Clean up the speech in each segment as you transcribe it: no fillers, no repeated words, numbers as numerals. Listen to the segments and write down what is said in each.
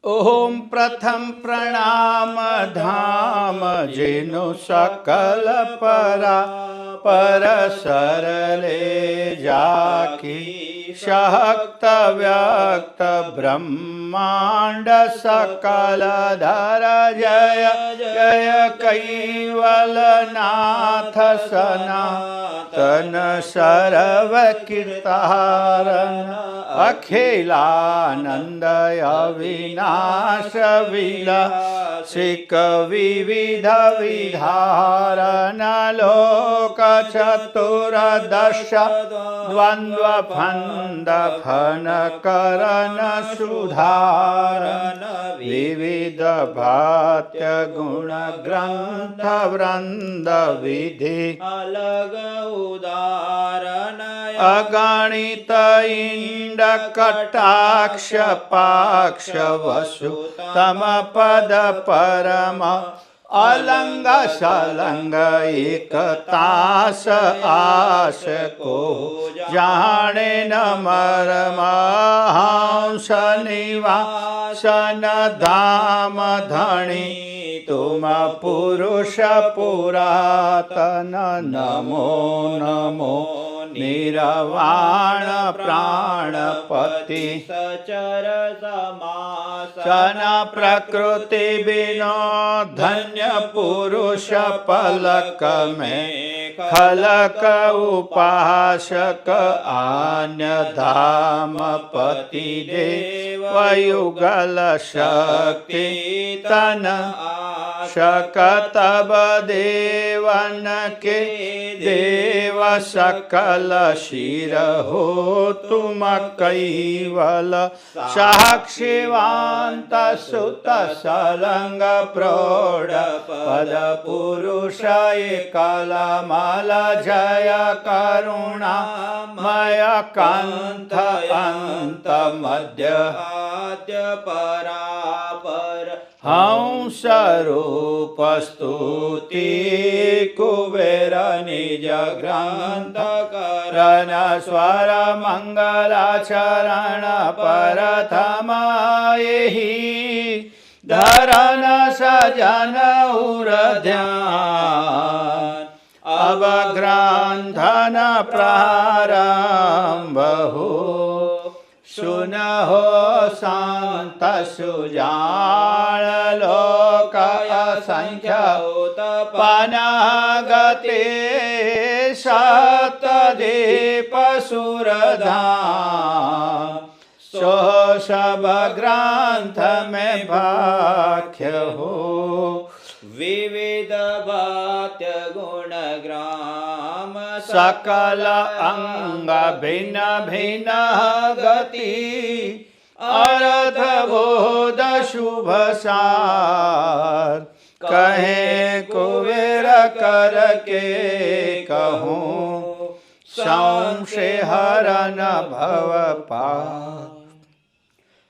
ओम प्रथम प्रणाम धाम जेनु सकल परा पर सरले जाकी शक्त व्यक्त ब्रह्मांड सकल धर जय जय कैवलनाथ सनातन सर्व कीर्तारण अखिलानंद अविनाश विलासिक विविध विधारण लोक चतुर्दश द्वंद्व फंद फन करण सुधारण विविध भात्य गुण ग्रंथ वृंद विधि अलग उदाहरण अगणित इंड कटाक्ष पाक्ष वसु तम पद परम अलंग सलंग एकतास आस को जाने न मर्म हंस निवासन धाम धनी तुम पुरुष पुरातन नमो नमो निर्वाण प्राणपति सचर समासन प्रकृति बिनो धन्य पुरुष पलक में खलक उपासक आन्य धाम पति देव युगल शक्ति तन शकतब देवन के देव सकल शिर हो तुम कैवल साक्षिवांत सुत सलंग प्रौढ़ पद पुरुष कलमल जय करुणा मय कांत अंत मध्य आद्य परापर हंस रूप स्तुति कुबेर निज ग्रंथ करण स्वर मंगलाचरण प्रथम एहि धरन सजन उर ध्यान अब ग्रंथन प्रारंभ हो सुनहो शांत सुजान लोक असंख्य उत्पन्नगते सतदीप सुरधाम सो सब ग्रंथ में भाख्य हो विविध भात्य गुण ग्राम सकल अंग भिन्न भिन्न गति अर्थ बोध शुभ सार कहे कुबेर कर के कहूँ संशय हरन भव पार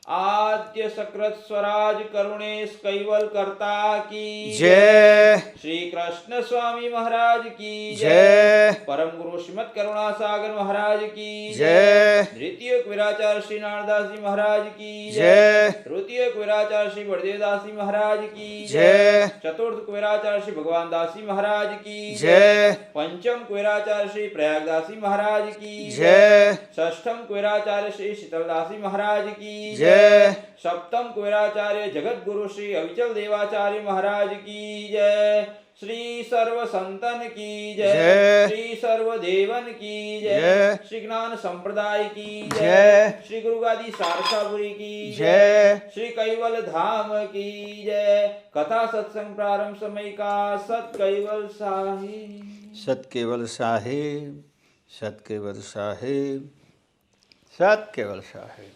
आद्य सकृत स्वराज करुणेश कैवल कर्ता की जय। श्री कृष्ण स्वामी महाराज की जय। परम गुरु श्रीमद करुणा सागर महाराज की जय। द्वितीय वीराचार्य श्री नारदास जी महाराज की जय। तृतीय वीराचार्य श्री बड़देव दास जी महाराज की जय। चतुर्थ वीराचार्य श्री भगवान दास जी महाराज की जय। पंचम वीराचार्य श्री प्रयागदास जी महाराज की जय। षष्ठम वीराचार्य श्री शीतलदास जी महाराज की जय। सप्तम कुबेराचार्य जगत गुरु श्री अविचल देवाचार्य महाराज की जय। श्री सर्व संतन की जय। श्री सर्व देवन की जय। श्री ज्ञान संप्रदाय की जय। श्री गुरु गादी सारसापुरी की जय। श्री कैवल धाम की जय। कथा सत्संग प्रारंभ समय का सत कैवल साहिब। सत केवल साहिब, सत केवल साहिब, सत केवल साहिब।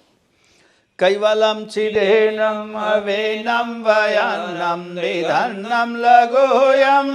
कैवलम चिदेनम अवेनम वयन्नम निधन्नम लघोयम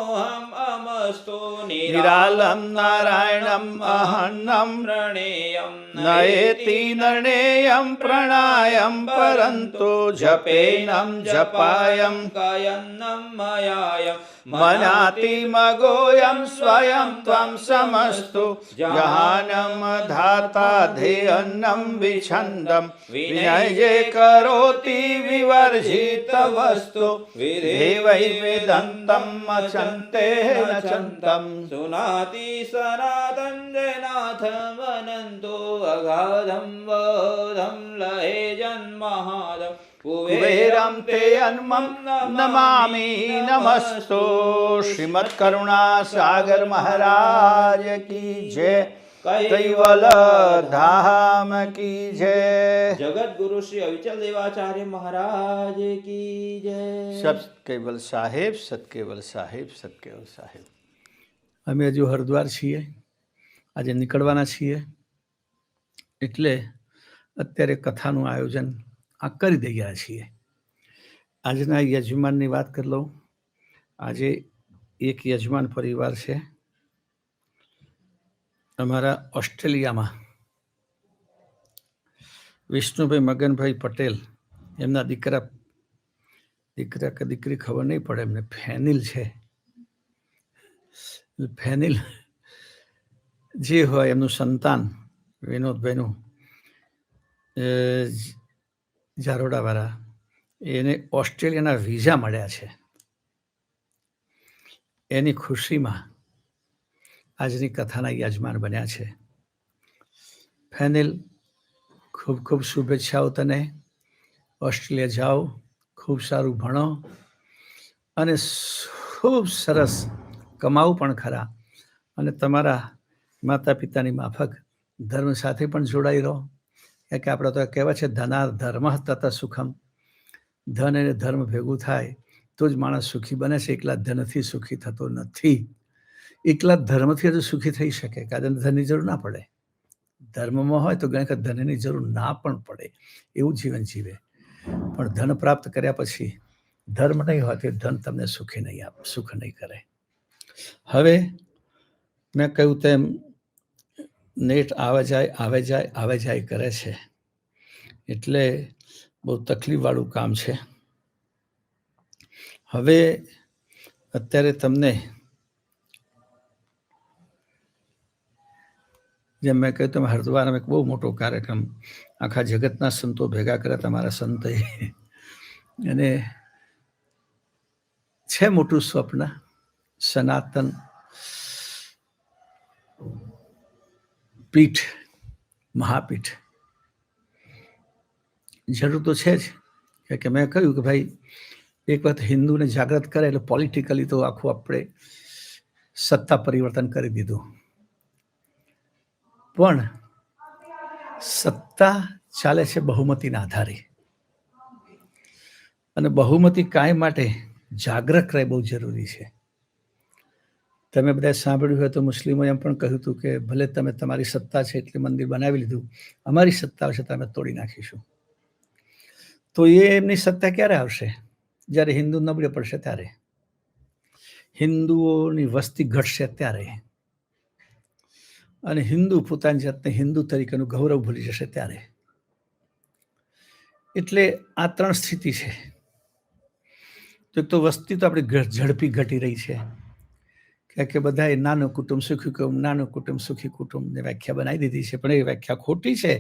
हम अमस्तु निरालम नारायणम अहन्नम प्रणेयम નયેતિ નર્ણેયમ પ્રણાયમ પરંતુ જપેનમ જપાયમ કાયન્નમ મયાયમ મનાતિ મગોયમ સ્વયં ત્વં સમસ્તુ જહાનમ ધાતા ધેયન્નમ વિછંદમ વિનયજે કરોતિ વિવર્જિત વસ્તુ વિધેવૈ વેદંતમ અચંતે નચંતમ સુનાતિ સનાતન જયનાથ વનંતો અગાધમ વોધમ લહે જન્મહાદમ કુબેરમ તે અન્મમ નમામિ નમસ્તો. શ્રીમદ કરુણા સાગર મહારાજ કી જય. કૈવલ ધામ કી જય. જગત ગુરુ શ્રી અવિચલ દેવાચાર્ય મહારાજ કી જય. સત કેવલ સાહેબ, સત કેવલ સાહેબ, સત કેવલ સાહેબ. અમે હજુ હરિદ્વાર છીએ, આજે નીકળવાના છીએ, એટલે અત્યારે કથાનું આયોજન આ કરી દઈએ છીએ. આજના યજમાનની વાત કરી લઉં. આજે એક યજમાન પરિવાર છે અમારા ઓસ્ટ્રેલિયામાં, વિષ્ણુભાઈ મગનભાઈ પટેલ, એમના દીકરા કે દીકરી ખબર નહીં પડે, એમને ફેનિલ છે. ફેનિલ જે હોય એમનું સંતાન વિનોદભાઈનું જારોડાવાળા, એને ઓસ્ટ્રેલિયાના વિઝા મળ્યા છે. એની ખુશીમાં આજની કથાના યજમાન બન્યા છે. ફેનિલ, ખૂબ ખૂબ શુભેચ્છાઓ તને. ઓસ્ટ્રેલિયા જાઓ, ખૂબ સારું ભણો અને ખૂબ સરસ કમાવું પણ ખરા, અને તમારા માતા પિતાની માફક ધર્મ સાથે પણ જોડાઈ રહો. કે આપણે તો કહેવાય છે ધનાર ધર્મ તત સુખમ. ધન અને ધર્મ ભેગું થાય તો જ માણસ સુખી બને છે. એકલા ધનથી સુખી થતો નથી. એકલા ધર્મથી જ સુખી થઈ શકે, કારણ ધનની જરૂર ના પડે. ધર્મમાં હોય તો ઘણી વખત ધનની જરૂર ના પણ પડે, એવું જીવન જીવે. પણ ધન પ્રાપ્ત કર્યા પછી ધર્મ નહીં હોય તો ધન તમને સુખી નહીં આપે, સુખ નહીં કરે. હવે મેં કહ્યું તેમ નેટ આવે જાય કરે છે, એટલે બહુ તકલીફવાળું કામ છે. હવે અત્યારે તમને જેમ મેં કહ્યું તેમ હરિદ્વારમાં એક બહુ મોટો કાર્યક્રમ, આખા જગતના સંતો ભેગા કર્યા, તમારા સંતે, અને છે મોટું સ્વપ્ન, સનાતન પીઠ, મહાપીઠ. જરૂર તો છે જ, કે મેં કહ્યું કે ભાઈ એક વખત હિન્દુને જાગૃત કરે એટલે પોલિટિકલી તો આખું આપણે સત્તા પરિવર્તન કરી દીધું. પણ સત્તા ચાલે છે બહુમતીના આધારે, અને બહુમતી કાયમ માટે જાગૃત રહે બહુ જરૂરી છે. તમે બધા સાંભળ્યું હોય તો મુસ્લિમોએ એમ પણ કહ્યું હતું કે ભલે તમે તમારી સત્તા છે એટલે મંદિર બનાવી લીધું, અમારી સત્તા આવશે તો અમે તોડી નાખીશું. તો એ એમની સત્તા ક્યારે આવશે? જ્યારે હિન્દુ નબળે પડશે ત્યારે, હિન્દુઓની વસ્તી ઘટશે ત્યારે, અને હિન્દુ પોતાની જાતને હિન્દુ તરીકેનું ગૌરવ ભૂલી જશે ત્યારે. એટલે આ ત્રણ સ્થિતિ છે. તો વસ્તી તો આપણી ઝડપી ઘટી રહી છે, કે બધાએ નાનું કુટુંબ સુખી કુટુંબ, નાનું કુટુંબ સુખી કુટુંબની વ્યાખ્યા બનાવી દીધી છે. પણ એ વ્યાખ્યા ખોટી છે.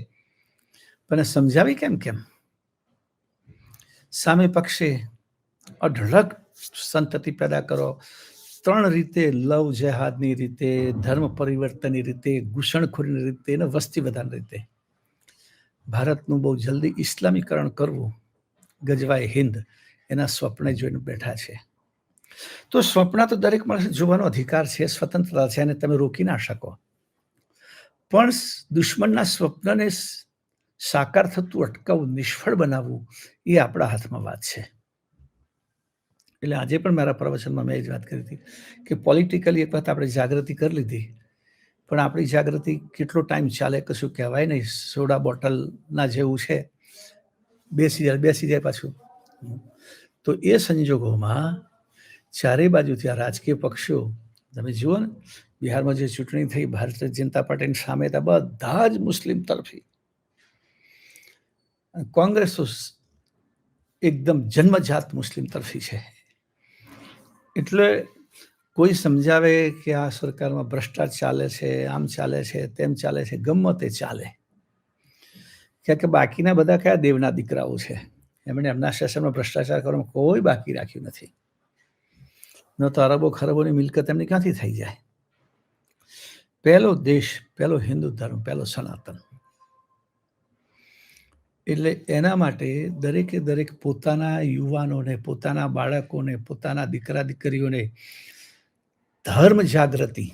પણ સમજાવી કેમ? સામે પક્ષે અઢળક સંતતિ પેદા કરો, ત્રણ રીતે, લવ જેહાદની રીતે, ધર્મ પરિવર્તનની રીતે, ઘૂસણખોરીની રીતે અને વસ્તી વધારની રીતે ભારતનું બહુ જલ્દી ઇસ્લામીકરણ કરવું, ગજવાય હિન્દ, એના સ્વપ્ને જોઈને બેઠા છે. તો સ્વપ્ન તો દરેક માણસે જોવાનો અધિકાર છે, સ્વતંત્રતા છે, અને તમે રોકી ના શકો. પણ દુશ્મનના સ્વપ્નને સાકાર થતું અટકાવવું, નિષ્ફળ બનાવવું, એ આપણા હાથમાં વાત છે. એટલે આજે પણ મારા પ્રવચનમાં મેં એ જ વાત કરી હતી કે પોલિટિકલી એક વખત આપણે જાગૃતિ કરી લીધી, પણ આપણી જાગૃતિ કેટલો ટાઈમ ચાલે કશું કહેવાય નહીં. સોડા બોટલના જેવું છે, બેસી જાય પાછું. તો એ સંજોગોમાં ચારે બાજુથી આ રાજકીય પક્ષો તમે જુઓ ને, બિહારમાં જે ચૂંટણી થઈ ભારતીય જનતા પાર્ટીની સામે હતા બધા જ મુસ્લિમ તરફી. કોંગ્રેસ તો એકદમ જન્મજાત મુસ્લિમ તરફી છે. એટલે કોઈ સમજાવે કે આ સરકારમાં ભ્રષ્ટાચાર ચાલે છે, આમ ચાલે છે, તેમ ચાલે છે, ગમે તે ચાલે. કે બાકીના બધા કયા દેવના દીકરાઓ છે, એમણે એમના શાસનમાં ભ્રષ્ટાચાર કરવામાં કોઈ બાકી રાખ્યું નથી. ન તો અરબો ખરબોની મિલકત એમની ક્યાંથી થઈ જાય. પહેલો દેશ, પહેલો હિન્દુ ધર્મ, પહેલો સનાતન. એટલે એના માટે દરેકે દરેક પોતાના યુવાનોને, પોતાના બાળકોને, પોતાના દીકરા દીકરીઓને ધર્મ જાગૃતિ,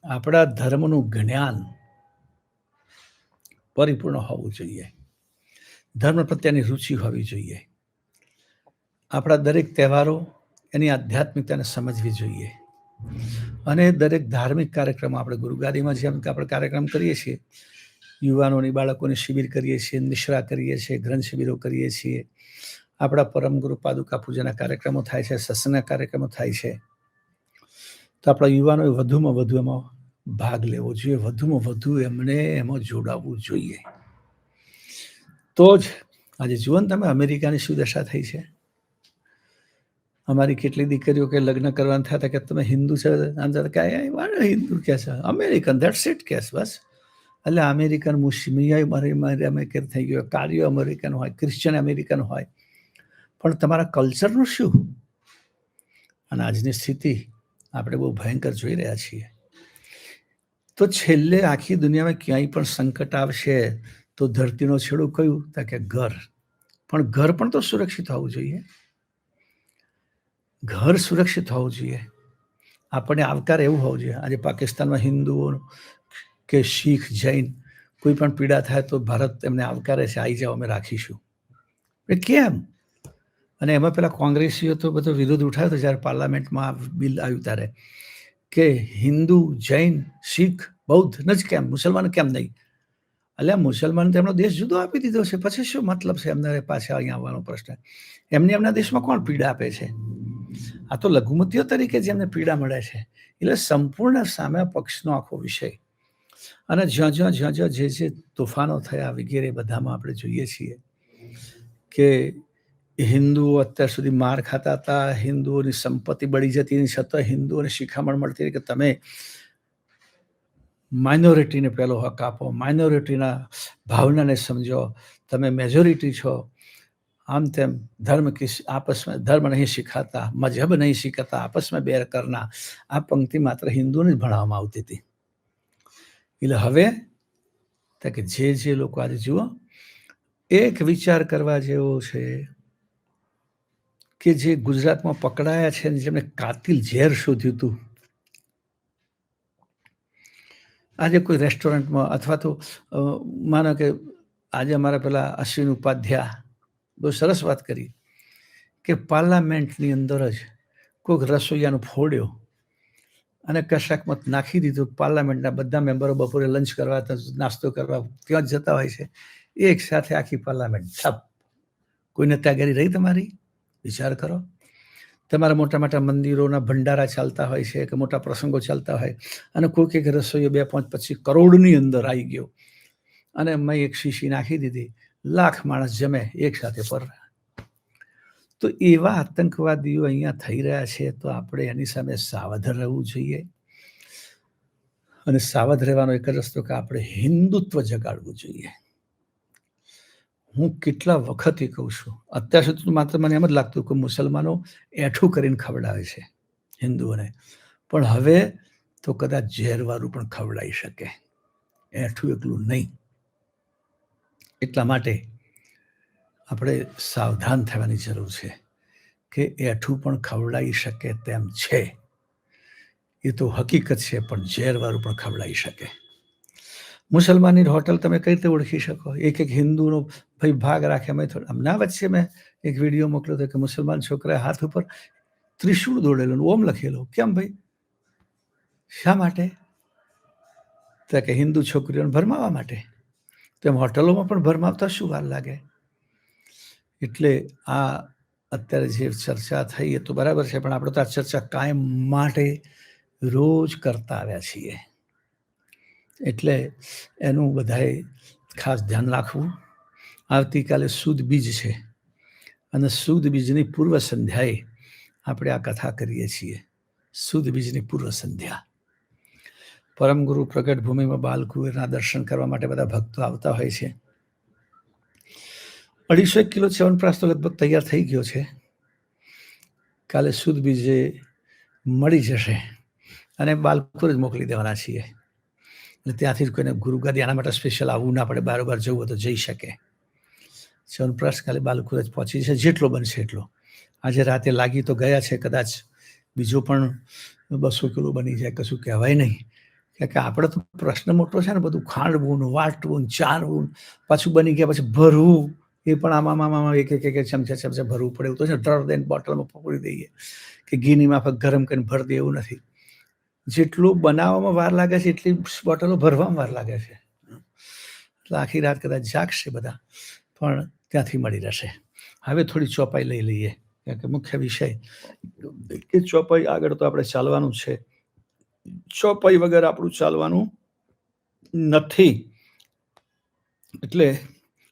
આપણા ધર્મનું જ્ઞાન પરિપૂર્ણ હોવું જોઈએ. ધર્મ પ્રત્યેની રુચિ હોવી જોઈએ. આપણા દરેક તહેવારો એની આધ્યાત્મિકતાને સમજવી જોઈએ. અને દરેક ધાર્મિક કાર્યક્રમ આપણે ગુરુગાદીમાં જેમ કે આપણે કાર્યક્રમ કરીએ છીએ, યુવાનોની બાળકોની શિબિર કરીએ છીએ, નિશ્રા કરીએ છીએ, ગ્રંથ શિબિરો કરીએ છીએ, આપણા પરમ ગુરુ પાદુકા પૂજાના કાર્યક્રમો થાય છે, સત્સંગના કાર્યક્રમો થાય છે. તો આપણા યુવાનોએ વધુમાં વધુ એમાં ભાગ લેવો જોઈએ, વધુમાં વધુ એમને એમાં જોડાવવું જોઈએ. તો જ આજે જુઓ ને તમે અમેરિકાની શું દશા થઈ છે. અમારી કેટલી દીકરીઓ કે લગ્ન કરવાના થયા હતા કે તમે હિન્દુ છો, હિન્દુ કે છે, અમેરિકન ધેટ્સ ઇટ કે બસ. એટલે અમેરિકન મુસ્લિમ અમેરિકન થઈ ગયો, કાર્યો અમેરિકન હોય, ક્રિશ્ચન અમેરિકન હોય, પણ તમારા કલ્ચરનું શું? અને આજની સ્થિતિ આપણે બહુ ભયંકર જોઈ રહ્યા છીએ. તો છેલ્લે આખી દુનિયામાં ક્યાંય પણ સંકટ આવશે તો ધરતીનો છેડો કયું? તો કે ઘર. પણ ઘર પણ તો સુરક્ષિત હોવું જોઈએ. ઘર સુરક્ષિત હોવું જોઈએ. આપણને આવકાર એવું હોવું જોઈએ. આજે પાકિસ્તાનમાં હિન્દુઓ કે શીખ, જૈન કોઈ પણ પીડા થાય તો ભારત એમને આવકારે છે, આવી જાઓ અમે રાખીશું. એ કેમ? અને એમાં પેલા કોંગ્રેસીઓ તો બધો વિરોધ ઉઠાવ્યો હતો જ્યારે પાર્લામેન્ટમાં બિલ આવ્યું ત્યારે, કે હિન્દુ, જૈન, શીખ, બૌદ્ધ ન જ કેમ, મુસલમાન કેમ નહીં? એટલે મુસલમાન તો એમનો દેશ જુદો આપી દીધો છે, પછી શું મતલબ છે એમને પાછા અહીંયા આવવાનો પ્રશ્ન? એમના દેશમાં કોણ પીડા આપે છે? આ તો લઘુમતીઓ તરીકે જેમને પીડા મળે છે. એટલે સંપૂર્ણ સામે પક્ષનો આખો વિષય. અને જ્યાં જે તોફાનો થયા વગેરે બધામાં આપણે જોઈએ છીએ કે હિન્દુઓ અત્યાર સુધી માર ખાતા હતા, હિન્દુઓની સંપત્તિ બળી જતી છતાં હિન્દુઓને શિખામણ મળતી કે તમે માઇનોરિટીને પહેલો હક આપો, માઇનોરિટીના ભાવનાને સમજો, તમે મેજોરિટી છો, આમ તેમ ધર્મ આપસમાં ધર્મ નહીં સિખાતા, મજહબ નહીં સિખાતા, આપસમાં બેર કરના. આ પંક્તિ માત્ર હિન્દુઓને જ ભણાવવામાં આવતી હતી. એટલે હવે કે જે લોકો આજે જુઓ, એક વિચાર કરવા જેવો છે કે જે ગુજરાતમાં પકડાયા છે, જેમને કાતિલ ઝેર શોધ્યું હતું. આજે કોઈ રેસ્ટોરન્ટમાં અથવા તો માનો કે આજે અમારા પેલા અશ્વિન ઉપાધ્યાય બહુ સરસ વાત કરી કે પાર્લામેન્ટની અંદર જ કોઈક રસોઈયાનો ફોડ્યો અને કશાકમાં નાખી દીધું. પાર્લામેન્ટના બધા મેમ્બરો બપોરે લંચ કરવા, નાસ્તો કરવા ત્યાં જ જતા હોય છે. એક સાથે આખી પાર્લામેન્ટ ઠપ. કોઈને ત્યાગરી રહી તમારી? વિચાર કરો. તમારા મોટા મોટા મંદિરોના ભંડારા ચાલતા હોય છે કે મોટા પ્રસંગો ચાલતા હોય અને કોઈક એક રસોઈયો 2-5-25 કરોડની અંદર આવી ગયો અને મેં એક શીશી નાખી દીધી, લાખ માણસ જમે એક સાથે પર. તો એવા આતંકવાદીઓ અહીંયા થઈ રહ્યા છે, તો આપણે એની સામે સાવધાન રહેવું જોઈએ. અને સાવધ રહેવાનો એક જ રસ્તો કે આપણે હિન્દુત્વ જગાડવું જોઈએ. હું કેટલા વખતથી કહું છું, અત્યાર સુધી માત્ર મને એમ જ લાગતું કે મુસલમાનો એઠું કરીને ખવડાવે છે હિન્દુઓને, પણ હવે તો કદાચ ઝેરવાળું પણ ખવડાવી શકે, એઠું એકલું નહીં. એટલા માટે આપણે સાવધાન થવાની જરૂર છે કે એઠું પણ ખવડાવી શકે તેમ છે. એ તો હકીકત છે, પણ ઝેરવાળું પણ ખવડાવી શકે. મુસલમાનની હોટલ તમે કઈ રીતે ઓળખી શકો? એક હિન્દુનો ભાઈ ભાગ રાખે. હમણાં વચ્ચે મેં એક વિડીયો મોકલ્યો હતો કે મુસલમાન છોકરાએ હાથ ઉપર ત્રિશૂળ દોડેલો, ઓમ લખેલો. કેમ ભાઈ? શા માટે? તો કે હિન્દુ છોકરીઓને ભરમાવા માટે. તો એમ હોટલોમાં પણ ભરમાવતા શું વાર લાગે? એટલે આ અત્યારે જે ચર્ચા થઈ એ તો બરાબર છે, પણ આપણે તો આ ચર્ચા કાયમ માટે રોજ કરતા આવ્યા છીએ. એટલે એનું બધાએ ખાસ ધ્યાન રાખવું. આવતીકાલે સુદ બીજ છે અને સુદ બીજની પૂર્વ સંધ્યાએ આપણે આ કથા કરીએ છીએ. સુદ બીજની પૂર્વ સંધ્યા. પરમ ગુરુ પ્રગટ ભૂમિમાં બાલકુંવરના દર્શન કરવા માટે બધા ભક્તો આવતા હોય છે. 250 કિલો ચ્યવનપ્રાશ તો લગભગ તૈયાર થઈ ગયો છે. કાલે સુદ બીજે મળી જશે અને બાલકુર જ મોકલી દેવાના છીએ. એટલે ત્યાંથી જ કોઈને ગુરુગાદી આના માટે સ્પેશિયલ આવવું ના પડે, બારોબાર જવું હોય તો જઈ શકે. ચ્યવનપ્રાશ કાલે બાલકુર જ પહોંચી છે, જેટલો બનશે એટલો. આજે રાતે લાગી તો ગયા છે, કદાચ બીજો પણ 200 કિલો બની જાય, કશું કહેવાય નહીં. કે આપણે તો પ્રશ્ન મોટો છે ને, બધું ખાંડવું ને વાટવું ચારવું, પાછું બની ગયા પછી ભરવું, એ પણ આમાં એક ચમચા ભરવું પડે. એવું તો છે ડર દઈને બોટલમાં પકડી દઈએ કે ઘીની માફક ગરમ કરીને ભરી દે, એવું નથી. જેટલું બનાવવામાં વાર લાગે છે એટલી બોટલો ભરવામાં વાર લાગે છે. એટલે આખી રાત કદાચ જાગશે બધા, પણ ત્યાંથી મળી રહેશે. હવે થોડી ચોપાઈ લઈ લઈએ, કારણ કે મુખ્ય વિષય કે ચોપાઈ આગળ તો આપણે ચાલવાનું છે. ચોપાઈ વગર આપણું ચાલવાનું નથી. એટલે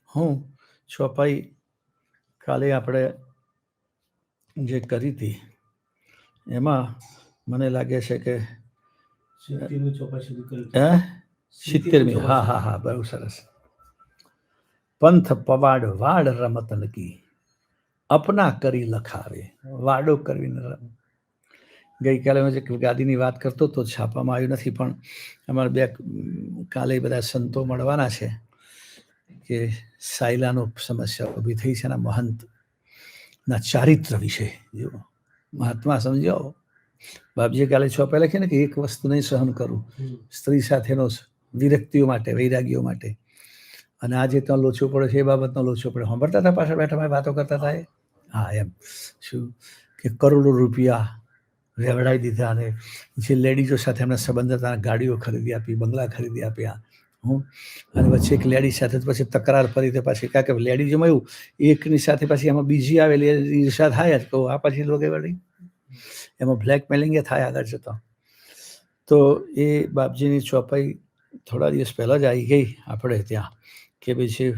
હું ચોપાઈ કાલે આપણે જે કરી હતી એમાં મને લાગે છે કે 70મી. હા, બહુ સરસ. પંથ પવાડ વાડ રમત લકી, અપના કરી લખાવે. વાડો કરવીને ગઈકાલે હું જે ગાદીની વાત કરતો તો છાપવામાં આવ્યું નથી, પણ અમારે કાલે બધા સંતો મળવાના છે કે સાયલાનો સમસ્યા ઊભી થઈ છે. એના મહંતના ચારિત્ર વિશે જો મહાત્મા સમજાવો. બાપજીએ કાલે ચોપાઈ લખી ને કે એક વસ્તુ નહીં સહન કરું, સ્ત્રી સાથેનો વિરક્તિઓ માટે, વૈરાગીઓ માટે. અને આજે ત્યાં લોચો પડે છે, એ બાબતનો લોચો પડે. સાંભળતા હતા, પાછળ બેઠા વાતો કરતા હતા. હા, એમ શું કે કરોડો રૂપિયા વેવડાવી દીધા અને જે લેડીઝો સાથે એમના સંબંધ હતા, ગાડીઓ ખરીદી આપી, બંગલા ખરીદી આપ્યા. અને પછી એક લેડી સાથે પછી તકરાર ફરી તે પાછી, કારણ કે લેડીઝોમાં એવું એકની સાથે પછી એમાં બીજી આવેલી ઈર્ષા થાય જ. કહો આ પછી લોકો વળી એમાં બ્લેકમેલિંગ એ થાય આગળ જતા. તો એ બાપજીની ચોપાઈ થોડા દિવસ પહેલાં જ આવી ગઈ આપણે ત્યાં કે પછી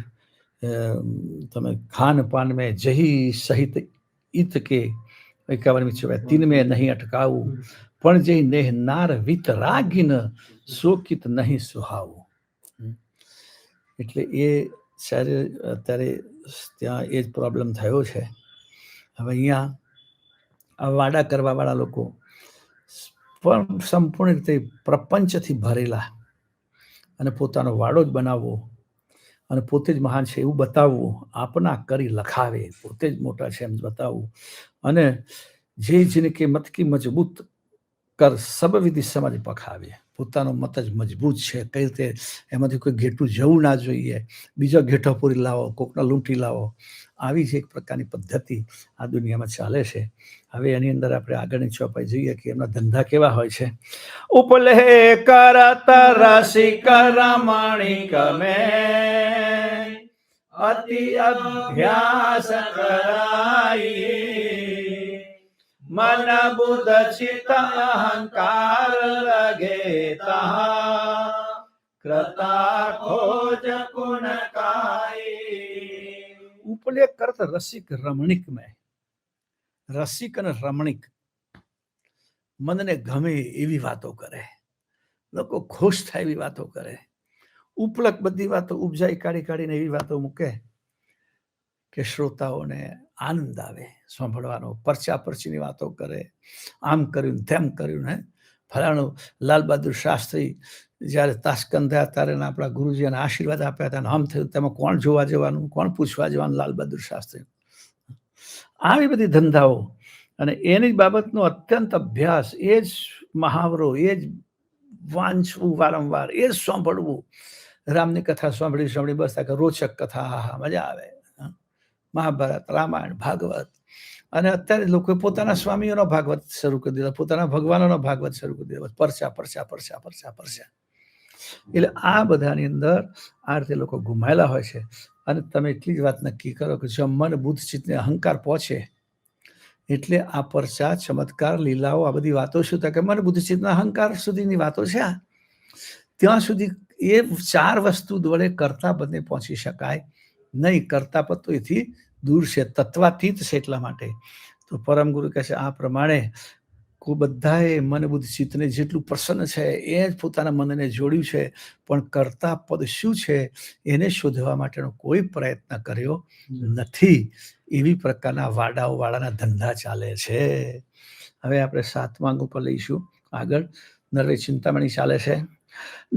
તમે ખાન પાન મેં જહી સહિત ઈત કે 51મી ચોપાઈ 3 મેં નહીં અટકાવું, પણ જઈ નેહ નાર વિત રાગીન શોકિત નહીં સુહાવું. એટલે એ સારે અત્યારે ત્યાં એ જ પ્રોબ્લેમ થયો છે. હવે અહીંયા આ વાડા કરવાવાળા લોકો પણ સંપૂર્ણ રીતે પ્રપંચથી ભરેલા અને પોતાનો વાડો જ બનાવવો અને પોતે જ મહાન છે એવું બતાવવું, આપના કરી લખાવે, પોતે જ મોટા છે એમ બતાવવું. અને જે જિનકે મત કી મજબૂત કર સબ વિધિ સમજ પખાવે. પોતાનો મત જ મજબૂત છે, કઈ રીતે એમાંથી કોઈ ઘેટું જવું ના જોઈએ, બીજો ઘેટો પૂરી લાવો, કોકના લૂંટી લાવો, આવી જ એક પ્રકારની પદ્ધતિ આ દુનિયામાં ચાલે છે. હવે એની અંદર આપણે આગળની ચોપાઈ જોઈએ કે એમના ધંધા કેવા હોય છે. ઉપલે કરત રસિક રમણીક મેં અતિ અભ્યાસ કરાઈ, મન બુદ્ધ ચિત્ત અહંકાર લગે તહા, કરતા ખોજ ગુણ કાઈ. ઉપલે કરત રસિક રમણીક મેં. રસિક અને રમણીક, મનને ગમે એવી વાતો કરે, લોકો ખુશ થાય એવી વાતો કરે. ઉપલક બધી વાતો ઉપજાઈ કાઢીને એવી વાતો મૂકે કે શ્રોતાઓને આનંદ આવે સાંભળવાનો. પરચા પરચીની વાતો કરે, આમ કર્યું તેમ કર્યું. હે ફલાણું લાલ બહાદુર શાસ્ત્રી જ્યારે તાશ્કંદ થયા ત્યારે આપણા ગુરુજીને આશીર્વાદ આપ્યા હતા, આમ થયું, તેમાં કોણ જોવા જવાનું, કોણ પૂછવા જવાનું, લાલ બહાદુર શાસ્ત્રી. આવી બધી ધંધાઓ અને એની બાબતનો અત્યંત અભ્યાસ, એ જ મહાવરો, એ જ વાંચવું વારંવાર, એ જ સાંભળવું. રામની કથા સાંભળી બસ કે રોચક કથા, હા મજા આવે. મહાભારત, રામાયણ, ભાગવત. અને અત્યારે લોકોએ પોતાના સ્વામીઓનો ભાગવત શરૂ કરી દીધો, પોતાના ભગવાનોનો ભાગવત શરૂ કરી દીધો. પરચા. એટલે આ બધાની અંદર આ રીતે લોકો ગુમાયેલા હોય છે. અને તમે એટલી જ વાત નક્કી કરો કે જો મન બુદ્ધ ચિત્તને અહંકાર પહોંચે એટલે આ પરચા, ચમત્કાર, લીલાઓ, આ બધી વાતો શું થાય કે મન બુદ્ધિ ચિત્ત અહંકાર સુધીની વાતો છે આ. ત્યાં સુધી એ 4 વસ્તુ વડે કરતા પદને પહોંચી શકાય નહીં. કરતા પદ તો એથી દૂર છે, તત્વાતીત છે. એટલા માટે તો પરમ ગુરુ કહે છે આ પ્રમાણે બધાએ મન બુદ્ધિ ચિત્તને જેટલું પ્રસન્ન છે એ જ પોતાના મનને જોડ્યું છે, પણ કરતા પદ શું છે એને શોધવા માટેનો કોઈ પ્રયત્ન કર્યો નથી. એવી પ્રકારના વાડાઓ વાળાના ધંધા ચાલે છે. હવે આપણે 7મા અંગ ઉપર લઈશું આગળ. નરવે ચિંતામણી ચાલે છે.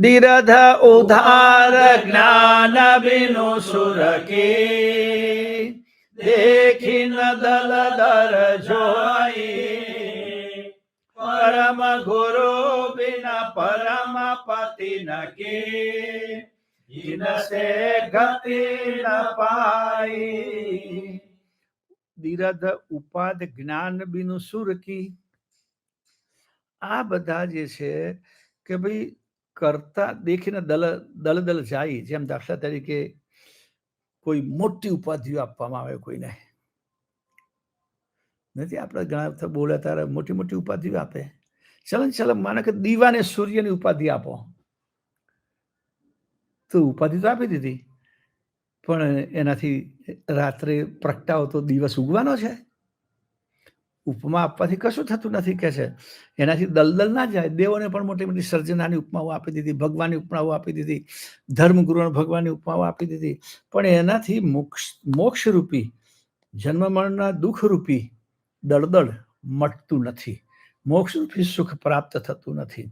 ધીરધ ઉધાર જ્ઞાન બિનો સુર કી દેખી ન દલ દર જોઈ પરમ ગુરુ બિના પરમ પતિ ન કી ઇનસે ગતિ ન પાઈ. ધીરધ ઉપાદ જ્ઞાન બિનું સુર કી, આ બધા જે છે કે ભાઈ કરતા દેખીને દલ જાય. જેમ દાખલા તરીકે કોઈ મોટી ઉપાધિઓ આપવામાં આવે કોઈને, નથી આપણે ઘણા બોલે ત્યારે મોટી મોટી ઉપાધિઓ આપે. ચલો માને કે દીવાને સૂર્યની ઉપાધિ આપો, તો ઉપાધિ તો આપી દીધી, પણ એનાથી રાત્રે પ્રગટાવો તો દિવસ ઉગવાનો છે. ઉપમા આપવાથી કશું થતું નથી કે છે. એનાથી દલદલ ના જાય. દેવોને પણ મોટી મોટી સર્જનાની ઉપમાઓ આપી દીધી, ભગવાનની ઉપમાઓ આપી દીધી, ધર્મગુરુ ભગવાનની ઉપમાઓ આપી દીધી, પણ એનાથી મોક્ષ રૂપી જન્મ મરણના દુઃખ રૂપી દળદળ મટતું નથી, મોક્ષ રૂપી સુખ પ્રાપ્ત થતું નથી.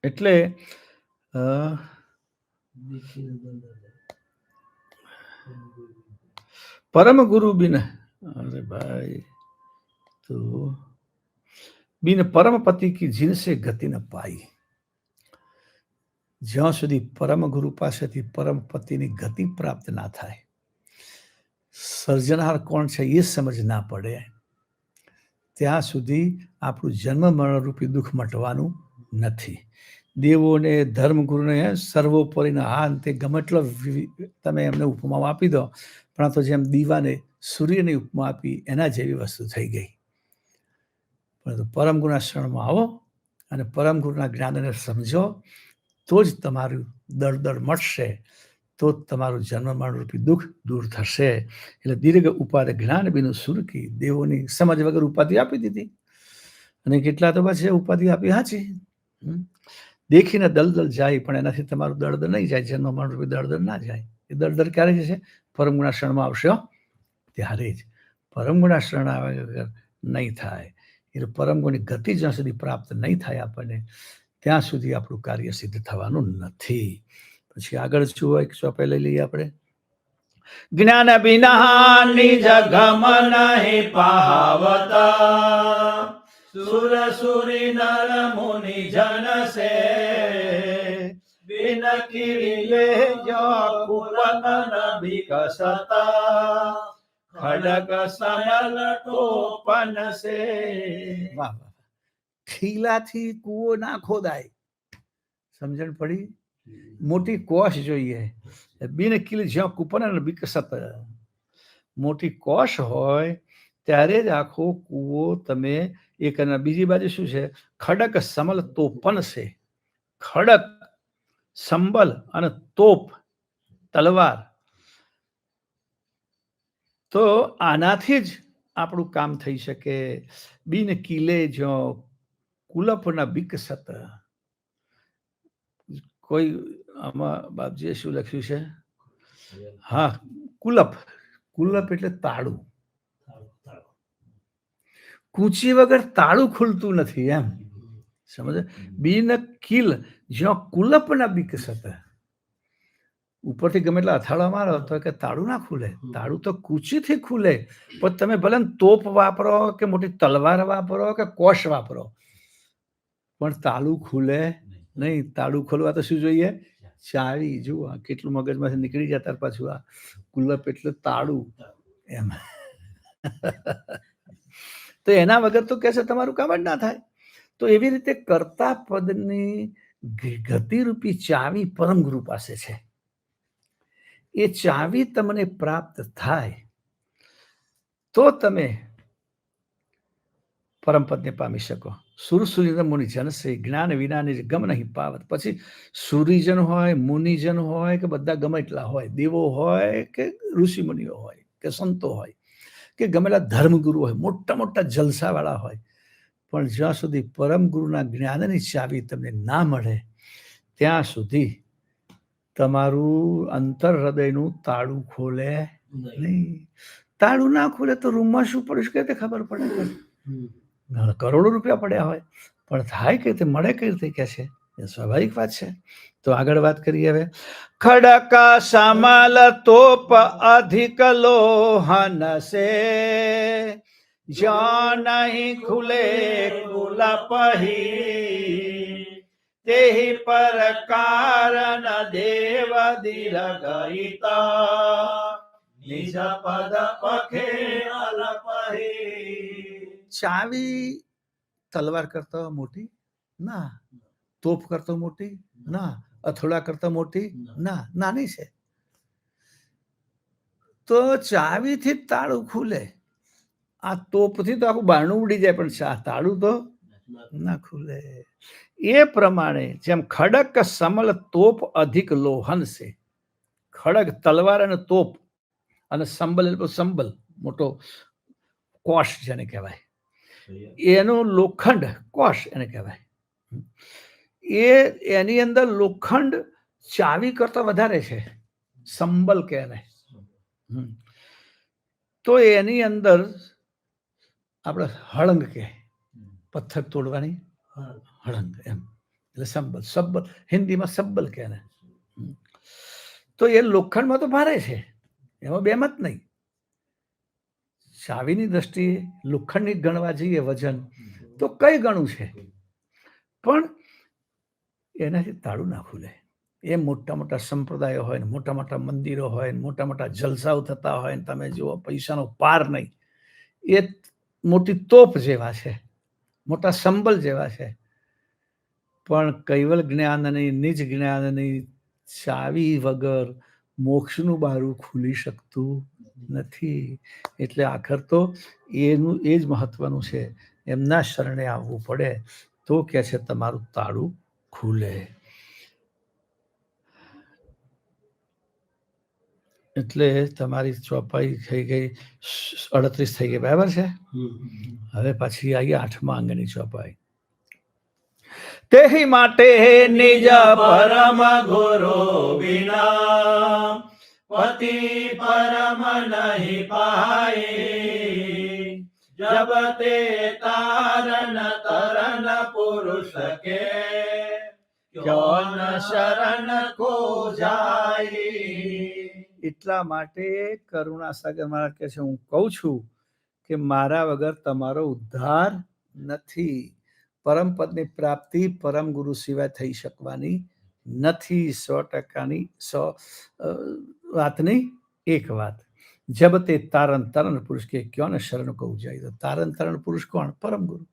એટલે પરમ ગુરુ બિન, અરે ભાઈ, તો બિન પરમ પતિ કી જીનસે ગતિ ન પાઈ. જ્યાં સુધી પરમ ગુરુ પાસેથી પરમ પતિની ગતિ પ્રાપ્ત ના થાય, સર્જનહાર કોણ છે એ સમજ ના પડે, ત્યાં સુધી આપણું જન્મ મરણ રૂપી દુઃખ મટવાનું નથી. દેવોને ધર્મગુરુને સર્વોપરીના હા અંતે ગમે એટલો તમે એમને ઉપમાઓ આપી દો, પણ આ તો જેમ દીવાને સૂર્યની ઉપમા આપી એના જેવી વસ્તુ થઈ ગઈ. પરંતુ પરમ ગુરુના શરણમાં આવો અને પરમ ગુરુના જ્ઞાનને સમજો, તો જ તમારું દળદળ મટશે, તો જ તમારું જન્મ મરણ રૂપી દુઃખ દૂર થશે. એટલે દીર્ઘ ઉપાધિ જ્ઞાન બિનું સુર કી, દેવોની સમજ વગર ઉપાધિ આપી દીધી, અને કેટલા તો બસ ઉપાધિ આપી હાચી, દેખીને દલદલ જાય, પણ એનાથી તમારું દળદર નહીં જાય, જન્મ મરણ રૂપી દળદર ના જાય. એ દળદર ક્યારે જશે? પરમ ગુણા શરણમાં આવશે ત્યારે જ. પરમ ગુણા શરણ આવે વગર નહીં થાય. એટલે પરમ ગુણની ગતિ જ્યાં સુધી પ્રાપ્ત નહીં થાય આપણને, ત્યાં સુધી આપણું કાર્ય સિદ્ધ થવાનું નથી. પછી આગળ શું હોય ચોપે લઈ લઈએ આપણે. જ્ઞાન બિના નિજ ગમ નહીં પાવતા, સુર સુરી નર મુનિ જન સે બિન કિલે જો કુવન વિકસતા ખડક સમલ ટોપન સે. વાહ વાહ, ખીલાથી કૂવો ના ખોદાય. સમજણ પડી? મોટી કોશ જોઈએ. બિન કિલ જ્યાં કૂપન વિકસત, મોટી કોશ હોય ત્યારે જ આખો કૂવો તમે એક. બીજી બાજુ શું છે? ખડક સમલ તોપન છે. ખડક, સંબલ અને તોપ, તલવાર. તો આનાથી જ આપણું કામ થઈ શકે. બિન કિલે જો કુલપ ના વિકસત. કોઈ આમાં બાપજીએ શું લખ્યું છે? હા, કુલપ. કુલપ એટલે તાળું. કૂંચી વગર તાળું ખુલતું નથી એમ સમજ. બિન કિલ જ્યાં કુલપ ના વિકસત. ઉપરથી ગમે એટલા અથાડા મારો તો કે તાળું ના ખુલે. તાળું તો કૂચીથી ખુલે, પણ તમે ભલે તોપ વાપરો કે મોટી તલવાર વાપરો કે કોશ વાપરો, પણ તાળું ખુલે નહીં. તાળું ખોલવા તો શું જોઈએ? ચાવી. જુઓ કેટલું મગજમાંથી નીકળી જાય ત્યાર પાછું આ કુલપ એટલે તાળું એમ. તો એના વગર તો કે છે તમારું કામ જ ના થાય. તો એવી રીતે કરતા પદની ગતિરૂપી ચાવી પરમ ગુરુ પાસે છે. એ ચાવી તમને પ્રાપ્ત થાય તો તમે પરમ પદને પામી શકો. સુરસુરીન મુનિ જન સે જ્ઞાન વિનાની ગમ નહીં પાવત. પછી સુરીજન હોય, મુનિજન હોય કે બધા ગમે એટલા હોય, દેવો હોય કે ઋષિ મુનિઓ હોય કે સંતો હોય કે ગમેલા ધર્મગુરુ હોય, મોટા મોટા જલસાવાળા હોય, પણ જ્યાં સુધી પરમ ગુરુના જ્ઞાનની ચાવી તમને ના મળે ત્યાં સુધી તમારું અંતર હૃદયનું તાળું ખોલે નહીં. તાળું ના ખોલે તો રૂમમાં શું પડ્યું કે તે ખબર પડે. કરોડો રૂપિયા પડ્યા હોય પણ થાય કે તે મળે કઈ રીતે કે છે, એ સ્વાભાવિક વાત છે. તો આગળ વાત કરીએ હવે. ખડકા સામાલ તોપ અધિક લોહન સે જ્યાં નહીં ખુલે કુલ પહી તેહી પર કારણ દેવ દિરગઈતા નિજ પદ પખે અલપહી. ચાવી તલવાર કરતા મોટી ના, તોપ કરતા મોટી ના, અથોડા કરતા મોટી ના, નાની છે. તો ચાવીથી તાળું ખુલે. આ તોપથી તો આખું બારણું ઉડી જાય પણ તાળું તો ના ખુલે. એ પ્રમાણે જેમ ખડક સમલ તોપ અધિક લોહન છે. ખડક તલવાર અને તોપ અને સંબલ સંબલ મોટો કોષ જેને કહેવાય, એનું લોખંડ કોષ એને કહેવાય. એની અંદર લોખંડ ચાવી કરતા વધારે છે, સંબલ કહેવાય. તો એની અંદર આપણે હળંગ કે પથ્થર તોડવાની હળંગ એમ, એટલે સંબલ. સબ્બલ હિન્દીમાં સબ્બલ કહેવાય. તો એ લોખંડમાં તો ભારે છે, એમાં બે મત નહીં. ચાવીની દ્રષ્ટિએ લોખંડની ગણવા જઈએ વજન તો કઈ ગણું છે, પણ એનાથી તાળું ના ખુલે. એ મોટા મોટા સંપ્રદાયો હોય ને મોટા મોટા મંદિરો હોય ને મોટા મોટા જલસાઓ થતા હોય ને તમે જુઓ પૈસાનો પાર નહીં, એ મોટી તોપ જેવા છે, મોટા સંબલ જેવા છે. પણ કૈવલ જ્ઞાનની નિજ જ્ઞાનની ચાવી વગર મોક્ષનું બારું ખુલી શકતું નથી. એટલે આખર તો એનું એ જ મહત્વનું છે, એમના શરણે આવવું પડે તો કે છે તમારું તાળું ખુલે. એટલે તમારી ચોપાઈ થઈ ગઈ 38 થઈ ગઈ, બરાબર છે. હવે પાછી આવીએ 8મા અંગની ચોપાઈ. તેહી માટે નિજ પરમ ગુરુ વિના પતિ પરમ નહીં પાઈ. જબ તે તારન તરન પુરુષ કે ક્યોન શરણ કો જાય. એટલા માટે કરુણાસાગર મહારાજ કહે છે, હું કહું છું કે મારા વગર તમારો ઉદ્ધાર નથી. પરમ પદની પ્રાપ્તિ પરમ ગુરુ સિવાય થઈ શકવાની નથી. 100% વાતની એક વાત. જબ તે તારન તરણ પુરુષ કે ક્યોને શરણ કહું જાય. તો તારન તરણ પુરુષ કોણ? પરમ ગુરુ.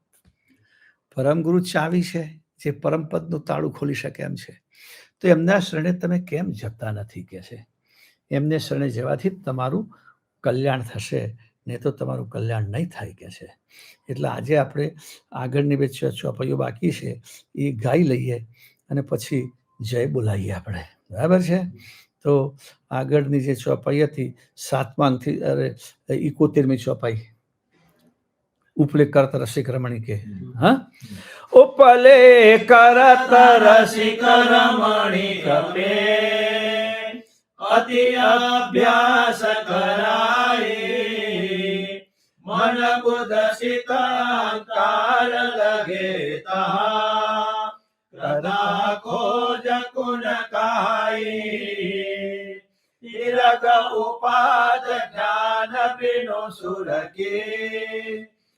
પરમ ગુરુ ચાવી છે જે પરમ પદનું તાળું ખોલી શકે એમ છે. તો એમના શરણે તમે કેમ જતા નથી કે છે. એમને શરણે જવાથી તમારું કલ્યાણ થશે, નહીં તો તમારું કલ્યાણ નહીં થાય કે છે. એટલે આજે આપણે આગળની બે ચોપાઈઓ બાકી છે એ ગાઈ લઈએ અને પછી જય બોલાવીએ આપણે, બરાબર છે. તો આગળની જે ચોપાઈ હતી 7મા અંગથી 71મી ચોપાઈ, ઉપલે કરત રસિક રમણી કે. હા, ઉપલે કરત રસિક રમણી કપે અતિ અભ્યાસ કરાય. મન બુદ્ધ સિતાંકાર લગે તા કદા ખોજ કુન કાઈ. તિરગ ઉપાદ જ્ઞાન બિનો સુર કે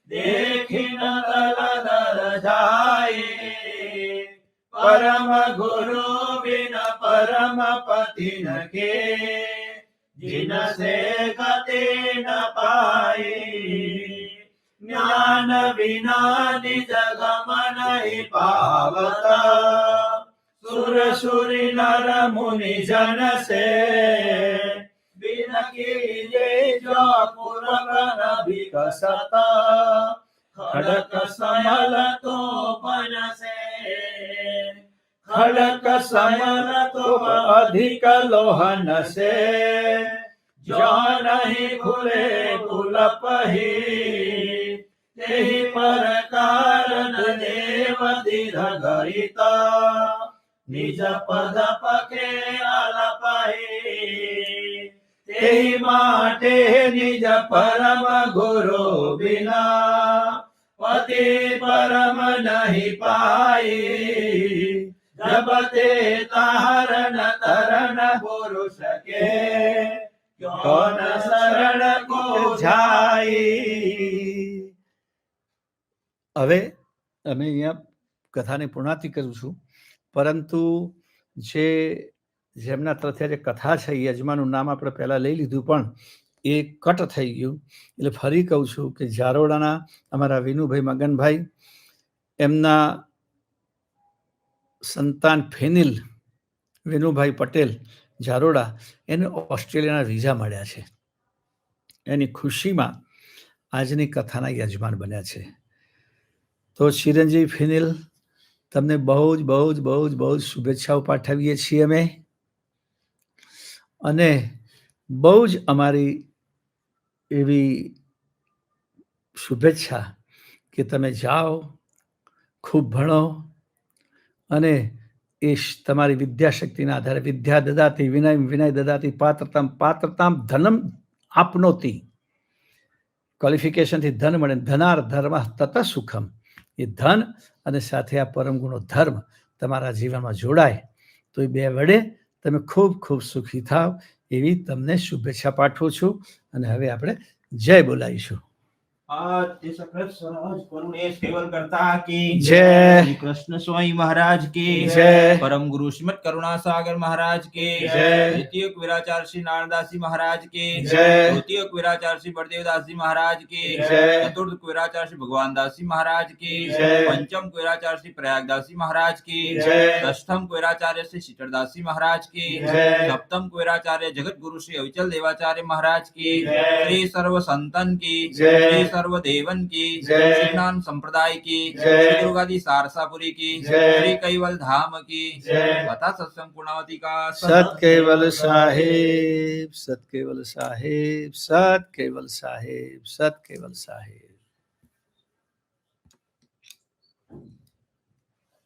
દેખી ન દલ જાય. પરમ ગુરુ બિન પરમ પતિ ન કે जिन से गति न पाई. ज्ञान बिना निज गम नहीं पावता. सुर सुरी नर मुनि जन से बिन कीजे जो पुरन विकसता. ખડક સમલ તો બનશે ખડક સમલ તો અધિક લોહન સે જો નહીં ખુલે કુલ પહી તેહી પરકાર દેવ દીર્ઘ ગરિતા નિજ પદ પકે આલપહી તેહી માટે નિજ પરમ ગુરુ બિના પતિ પરમ નહીં પાઈ જબ તે તારણ તરણ પુરુષ કે કોન શરણ કો જાય. હવે અમે અહીંયા કથાની પૂર્ણાતિ કરું છું, પરંતુ જેમના તરફથી જે કથા છે એ યજમાનનું નામ આપણે પહેલાં લઈ લીધું, પણ એ કટ થઈ ગયું. એટલે ફરી કહું છું કે ઝારોડાના અમારા વિનુભાઈ મગનભાઈ, એમના સંતાન ફેનિલ વિનુભાઈ પટેલ ઝારોડા, એને ઓસ્ટ્રેલિયાના વિઝા મળ્યા છે. એની ખુશીમાં આજની કથાના યજમાન બન્યા છે. તો ચિરંજીવી ફેનિલ, તમને બહુ જ બહુ જ બહુ જ બહુ જ શુભેચ્છાઓ પાઠવીએ છીએ અમે, અને બહુ જ અમારી એવી શુભેચ્છા કે તમે જાઓ, ખૂબ ભણો, અને એ તમારી વિદ્યાશક્તિના આધારે વિદ્યા દદાતી વિનય વિનય દદાતી પાત્રતામ પાત્રતામ ધનમ આપનોતી, ક્વોલિફિકેશનથી ધન મળે, ધનાર ધર્મ તત સુખમ, એ ધન અને સાથે આ પરમ ગુણો ધર્મ તમારા જીવનમાં જોડાય તો એ બે વડે તમે ખૂબ ખૂબ સુખી થાવ, એવી તમને શુભેચ્છા પાઠવું છું. અને હવે આપણે જય બોલાવીશું. आद्य सकल स्वराज करुणेश केवल करता की जय। श्री कृष्ण स्वामी महाराज की जय। परम गुरु श्रीमद करुणा सागर महाराज की जय। द्वितीय वीराचार्य श्री नारायणदास जी महाराज की जय। तृतीय वीराचार्य श्री बलदेवदास जी महाराज की जय। चतुर्थ वीराचार्य श्री भगवान दास जी महाराज की जय। पंचम वीराचार्य श्री प्रयागदास जी महाराज की जय। अष्टम वीराचार्य श्री शीतलदास जी महाराज की जय। सप्तम वीराचार्य जगत गुरु श्री अविचल देवाचार्य महाराज की जय। श्री सर्व संतन की जय। श्री सर्व देवन की जय। श्री ज्ञान संप्रदाय की जय। श्री दुर्गादी सारसापुरी की जय। श्री कैवल धाम की जय। तथा सत्संग पूर्णावती का सत केवल साहेब, सत केवल साहेब, सत केवल साहेब, सत केवल साहेब.